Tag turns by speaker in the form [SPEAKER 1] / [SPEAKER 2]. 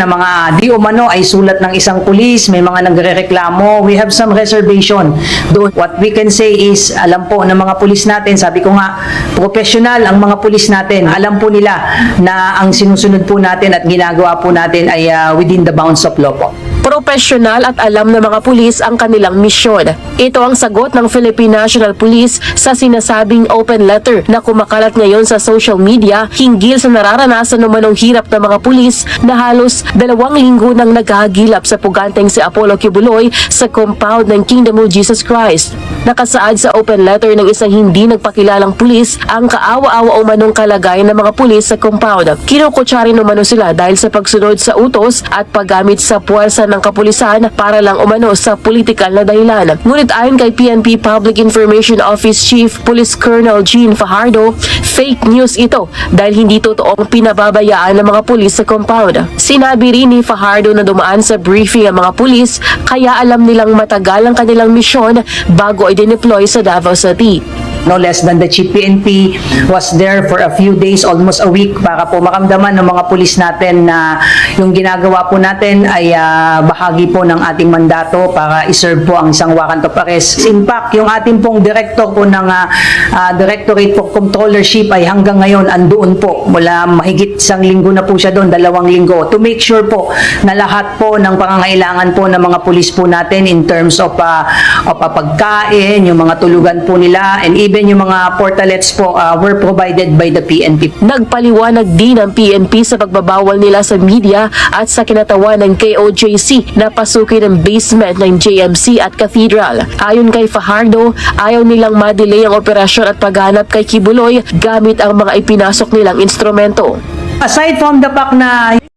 [SPEAKER 1] na mga di umano ay sulat ng isang pulis, may mga nagrereklamo. We have some reservation. What we can say is, alam po ng mga pulis natin, sabi ko nga, professional ang mga pulis natin. Alam po nila na ang sinusunod po natin at ginagawa po natin ay within the bounds of law po.
[SPEAKER 2] Profesional at alam ng mga pulis ang kanilang misyon. Ito ang sagot ng Philippine National Police sa sinasabing open letter na kumakalat ngayon sa social media hinggil sa nararanasan umanong hirap ng mga pulis na halos 2 linggo nang naghahagilap sa puganteng si Apollo Kibuloy sa compound ng Kingdom of Jesus Christ. Nakasaad sa open letter ng isang hindi nagpakilalang pulis ang kaawa-awa umanong kalagayan ng mga pulis sa compound. Kinukutsarin umano sila dahil sa pagsunod sa utos at paggamit sa puwersa ng kapulisan para lang umano sa politikal na dahilan. Ngunit ayon kay PNP Public Information Office Chief Police Colonel Jean Fajardo, fake news ito dahil hindi totoong pinababayaan ng mga pulis sa compound. Sinabi rin ni Fajardo na dumaan sa briefing ang mga pulis kaya alam nilang matagal ang kanilang misyon bago i-deploy sa Davao City.
[SPEAKER 1] No less than the Chief PNP was there for a few days, almost a week, para po makamdaman ng mga pulis natin na yung ginagawa po natin ay bahagi po ng ating mandato para iserve po ang isang warrant of arrest. In fact, yung ating pong director po ng Directorate for Controllership ay hanggang ngayon andoon po. Mula mahigit 1 linggo na po siya doon, 2 linggo, to make sure po na lahat po ng pangangailangan po ng mga pulis po natin in terms of pagkain, yung mga tulugan po nila, and even yung mga portalets po were provided by the PNP.
[SPEAKER 2] Nagpaliwanag din ang PNP sa pagbabawal nila sa media at sa kinatawan ng KOJC na pasukin ang basement ng JMC at Cathedral. Ayon kay Fajardo, ayaw nilang madelay ang operasyon at paghanap kay Kibuloy gamit ang mga ipinasok nilang instrumento.
[SPEAKER 1] Aside from the fact na